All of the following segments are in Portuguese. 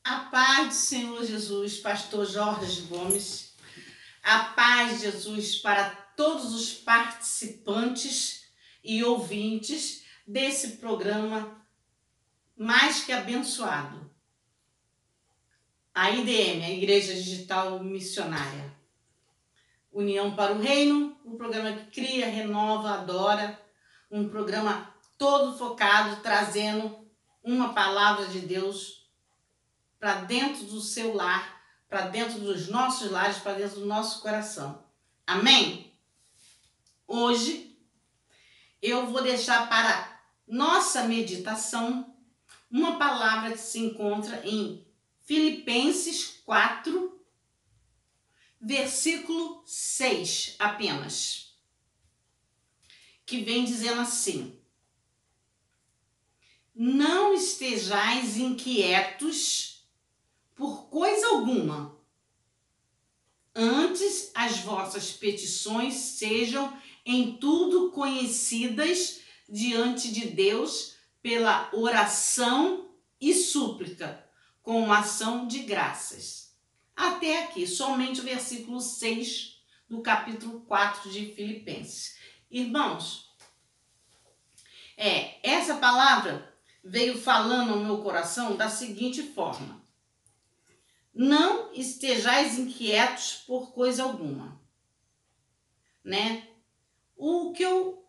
A paz do Senhor Jesus, pastor Jorge Gomes. A paz de Jesus para todos os participantes e ouvintes desse programa mais que abençoado. A IDM, a Igreja Digital Missionária. União para o Reino, um programa que cria, renova, adora, um programa todo focado, trazendo uma palavra de Deus para dentro do seu lar, para dentro dos nossos lares, para dentro do nosso coração. Amém? Hoje eu vou deixar para nossa meditação uma palavra que se encontra em Filipenses 4, versículo 6 apenas, que vem dizendo assim: não estejais inquietos por coisa alguma, antes as vossas petições sejam em tudo conhecidas diante de Deus pela oração e súplica, com ação de graças. Até aqui, somente o versículo 6 do capítulo 4 de Filipenses. Irmãos, essa palavra veio falando ao meu coração da seguinte forma: não estejais inquietos por coisa alguma, né? O que eu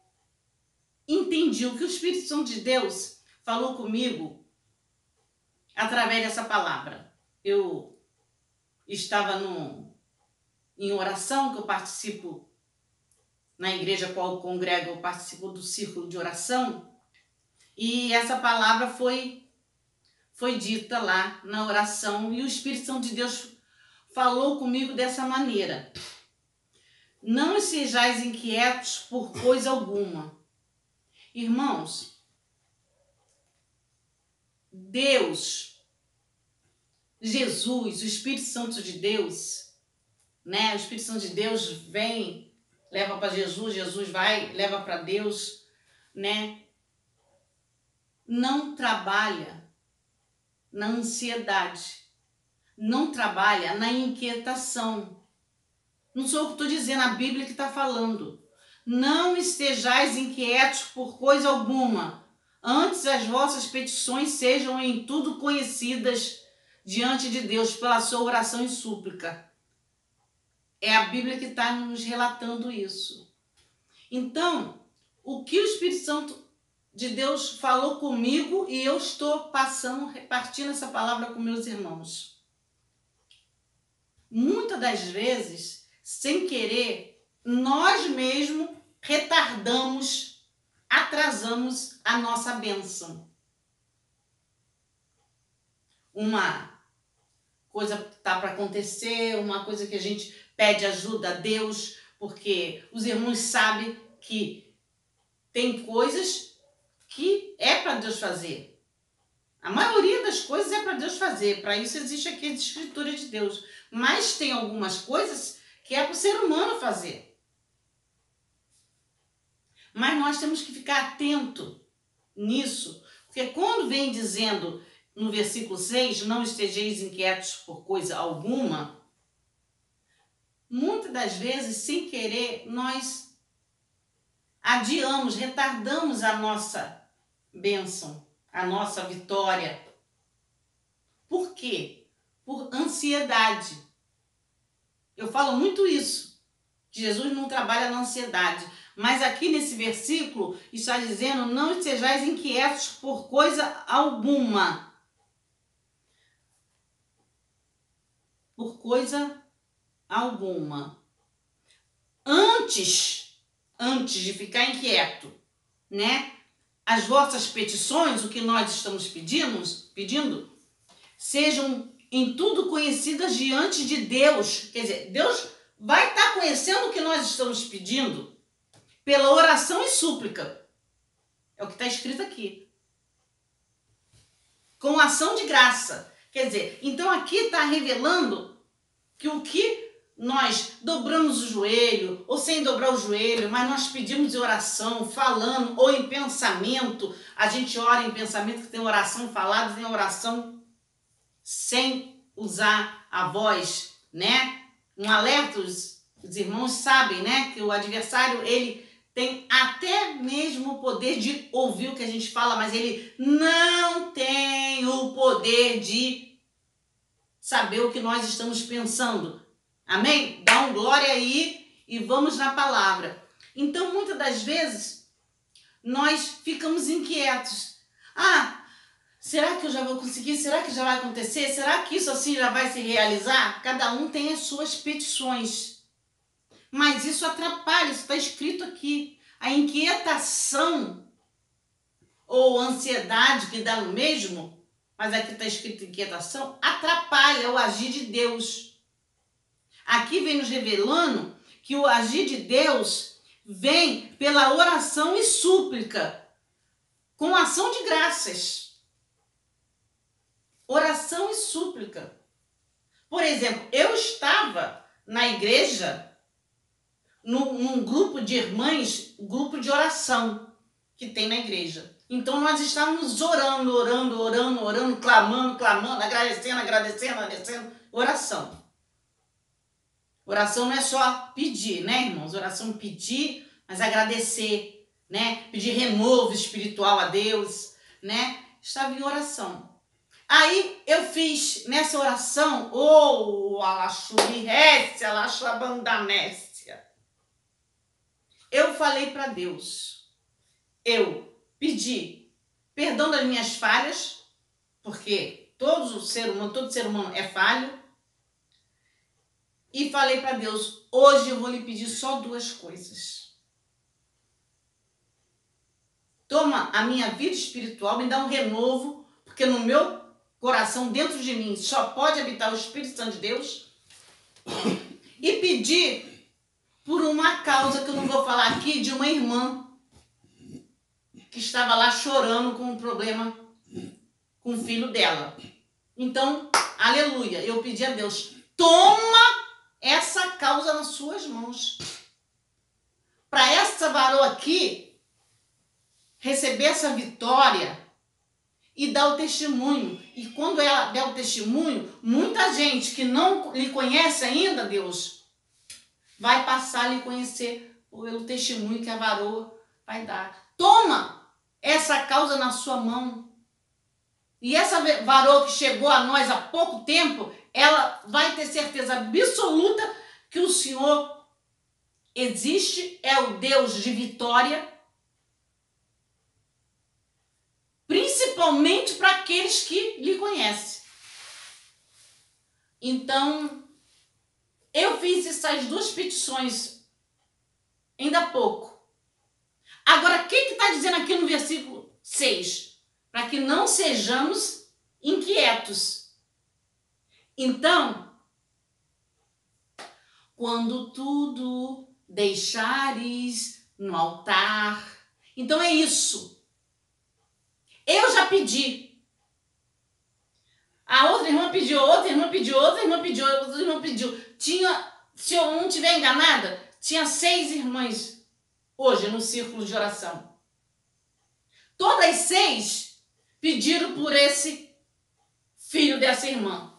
entendi, o que o Espírito Santo de Deus falou comigo através dessa palavra. Eu estava em oração, que eu participo na igreja qual eu congrego, eu participo do círculo de oração, e essa palavra foi dita lá na oração, e o Espírito Santo de Deus falou comigo dessa maneira: não sejais inquietos por coisa alguma. Irmãos, Deus, Jesus, o Espírito Santo de Deus, né? O Espírito Santo de Deus vem, leva para Jesus, Jesus vai, leva para Deus, né? Não trabalha na ansiedade, não trabalha na inquietação. Não sou eu que estou dizendo, a Bíblia que está falando. Não estejais inquietos por coisa alguma, antes as vossas petições sejam em tudo conhecidas diante de Deus pela sua oração e súplica. É a Bíblia que está nos relatando isso. Então, o que o Espírito Santo de Deus falou comigo, e eu estou repartindo essa palavra com meus irmãos. Muitas das vezes, sem querer, nós mesmos retardamos, atrasamos a nossa bênção. Uma coisa está para acontecer, uma coisa que a gente pede ajuda a Deus, porque os irmãos sabem que tem coisas que é para Deus fazer. A maioria das coisas é para Deus fazer. Para isso existe aqui a Escritura de Deus. Mas tem algumas coisas que é para o ser humano fazer. Mas nós temos que ficar atento nisso. Porque quando vem dizendo no versículo 6, não estejais inquietos por coisa alguma, muitas das vezes, sem querer, nós adiamos, retardamos a nossa bênção, a nossa vitória. Por quê? Por ansiedade. Eu falo muito isso, que Jesus não trabalha na ansiedade. Mas aqui nesse versículo está dizendo: não sejais inquietos por coisa alguma. Por coisa alguma. Antes de ficar inquieto, né? As vossas petições, o que nós estamos pedindo, sejam em tudo conhecidas diante de Deus. Quer dizer, Deus vai estar conhecendo o que nós estamos pedindo pela oração e súplica. É o que está escrito aqui. Com ação de graça. Quer dizer, então aqui está revelando que o que nós dobramos o joelho, ou sem dobrar o joelho, mas nós pedimos em oração, falando, ou em pensamento. A gente ora em pensamento, que tem oração falada, tem oração sem usar a voz, né? Um alerta, os irmãos sabem, né? Que o adversário, ele tem até mesmo o poder de ouvir o que a gente fala, mas ele não tem o poder de saber o que nós estamos pensando. Amém? Dá um glória aí e vamos na palavra. Então, muitas das vezes, nós ficamos inquietos. Será que eu já vou conseguir? Será que já vai acontecer? Será que isso assim já vai se realizar? Cada um tem as suas petições. Mas isso atrapalha, isso está escrito aqui. A inquietação ou ansiedade que dá no mesmo, mas aqui está escrito inquietação, atrapalha o agir de Deus. Aqui vem nos revelando que o agir de Deus vem pela oração e súplica, com ação de graças. Oração e súplica. Por exemplo, eu estava na igreja, num grupo de irmãs, grupo de oração que tem na igreja. Então nós estávamos orando, clamando, agradecendo. Oração. Oração não é só pedir, né, irmãos? Oração é pedir, mas agradecer, né? Pedir renovo espiritual a Deus, né? Estava em oração. Aí eu fiz nessa oração, eu falei para Deus, eu pedi perdão das minhas falhas, porque todo ser humano é falho, e falei para Deus, hoje eu vou lhe pedir só 2 coisas. Toma a minha vida espiritual, me dá um renovo, porque no meu coração, dentro de mim, só pode habitar o Espírito Santo de Deus, e pedir por uma causa que eu não vou falar aqui, de uma irmã que estava lá chorando com um problema com o filho dela. Então, aleluia, eu pedi a Deus, toma essa causa nas suas mãos. Para essa varoa aqui receber essa vitória e dar o testemunho. E quando ela der o testemunho, muita gente que não lhe conhece ainda, Deus, vai passar a lhe conhecer pelo testemunho que a varoa vai dar. Toma essa causa na sua mão. E essa varoa que chegou a nós há pouco tempo, ela vai ter certeza absoluta que o Senhor existe, é o Deus de vitória, principalmente para aqueles que lhe conhecem. Então, eu fiz essas 2 petições ainda há pouco. Agora, o que está dizendo aqui no versículo 6? Para que não sejamos inquietos. Então, quando tudo deixares no altar. Então é isso. Eu já pedi. A outra irmã pediu, outra irmã pediu. Se eu não estiver enganada, tinha 6 irmãs hoje no círculo de oração. Todas 6 pediram por esse filho dessa irmã.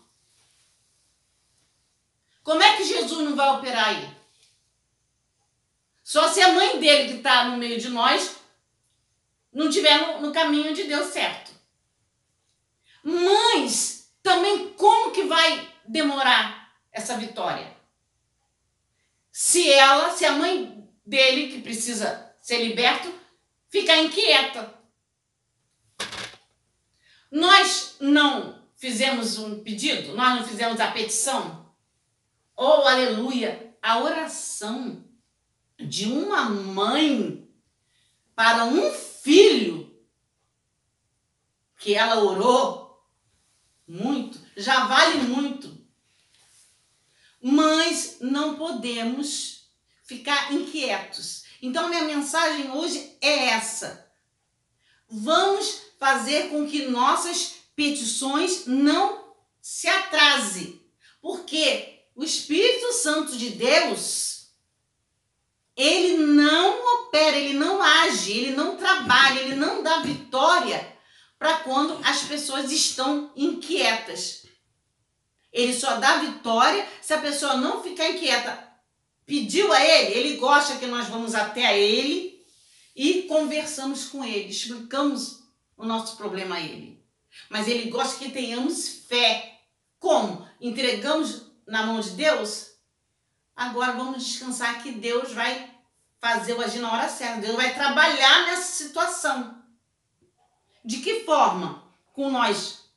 Como é que Jesus não vai operar aí? Só se a mãe dele, que está no meio de nós, não estiver no caminho de Deus certo. Mas também como que vai demorar essa vitória? Se a mãe dele, que precisa ser liberto, ficar inquieta. Nós não fizemos um pedido? Nós não fizemos a petição? Oh, aleluia! A oração de uma mãe para um filho que ela orou muito, já vale muito. Mas não podemos ficar inquietos. Então, minha mensagem hoje é essa. Vamos fazer com que nossas petições não se atrasem. Porque o Espírito Santo de Deus, ele não opera, ele não age, ele não trabalha, ele não dá vitória para quando as pessoas estão inquietas. Ele só dá vitória se a pessoa não ficar inquieta. Pediu a ele gosta que nós vamos até ele e conversamos com ele, explicamos o nosso problema a ele. Mas ele gosta que tenhamos fé. Como? Entregamos na mão de Deus? Agora vamos descansar que Deus vai fazer o agir na hora certa. Deus vai trabalhar nessa situação. De que forma? Com nós,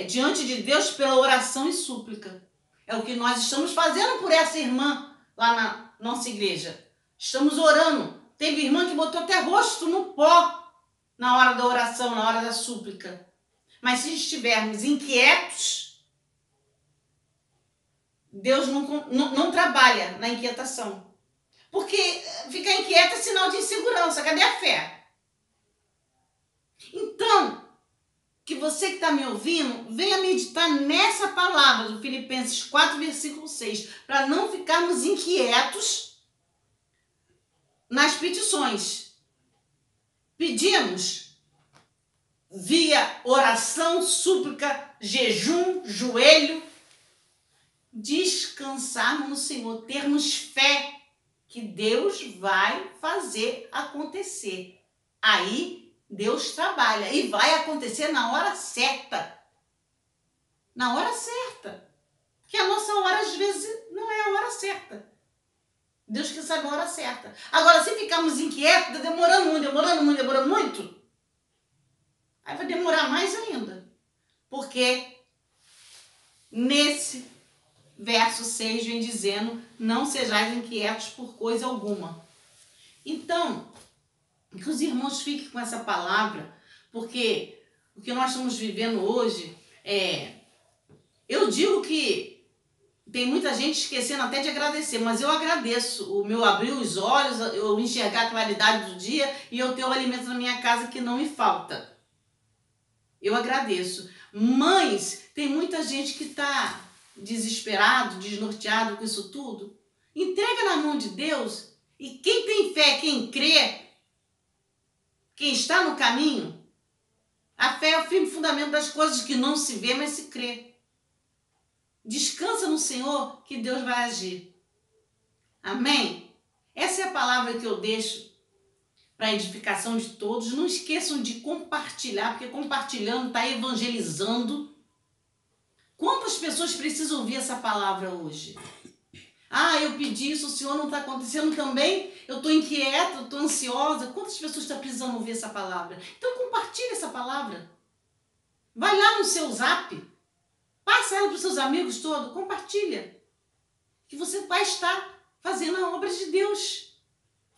diante de Deus pela oração e súplica. É o que nós estamos fazendo por essa irmã lá na nossa igreja. Estamos orando. Teve irmã que botou até rosto no pó na hora da oração, na hora da súplica. Mas se estivermos inquietos, Deus não trabalha na inquietação. Porque ficar inquieto é sinal de insegurança. Cadê a fé? Então, que você que está me ouvindo, venha meditar nessa palavra do Filipenses 4, versículo 6, para não ficarmos inquietos nas petições. Pedimos via oração, súplica, jejum, joelho, descansarmos no Senhor, termos fé que Deus vai fazer acontecer. Aí Deus trabalha e vai acontecer na hora certa. Na hora certa. Que a nossa hora às vezes não é a hora certa. Deus que sabe a hora certa. Agora, se ficarmos inquietos, demorando muito, aí vai demorar mais ainda. Porque nesse verso 6 vem dizendo, não sejais inquietos por coisa alguma. Então, que os irmãos fiquem com essa palavra, porque o que nós estamos vivendo hoje eu digo que tem muita gente esquecendo até de agradecer, mas eu agradeço o meu abrir os olhos, eu enxergar a claridade do dia e eu ter o alimento na minha casa que não me falta. Eu agradeço. Mas tem muita gente que está desesperado, desnorteado com isso tudo. Entrega na mão de Deus e quem tem fé, quem crê, quem está no caminho, a fé é o firme fundamento das coisas que não se vê, mas se crê. Descansa no Senhor que Deus vai agir. Amém? Essa é a palavra que eu deixo para a edificação de todos. Não esqueçam de compartilhar, porque compartilhando está evangelizando. Quantas pessoas precisam ouvir essa palavra hoje? Eu pedi isso, o Senhor não está acontecendo também, eu estou inquieta, eu estou ansiosa. Quantas pessoas estão precisando ouvir essa palavra? Então compartilhe essa palavra. Vai lá no seu zap, passa ela para os seus amigos todos, compartilha. Que você vai estar fazendo a obra de Deus.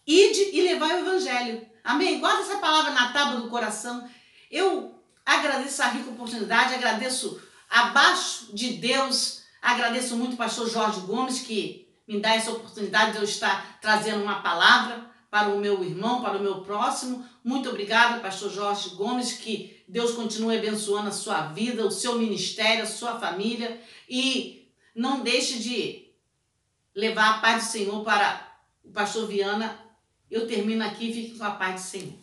Ide e levai o evangelho. Amém? Guarda essa palavra na tábua do coração. Eu agradeço a rica oportunidade, agradeço abaixo de Deus, agradeço muito o pastor Jorge Gomes, que me dá essa oportunidade de eu estar trazendo uma palavra para o meu irmão, para o meu próximo. Muito obrigada, pastor Jorge Gomes, que Deus continue abençoando a sua vida, o seu ministério, a sua família. E não deixe de levar a paz do Senhor para o pastor Viana. Eu termino aqui e fique com a paz do Senhor.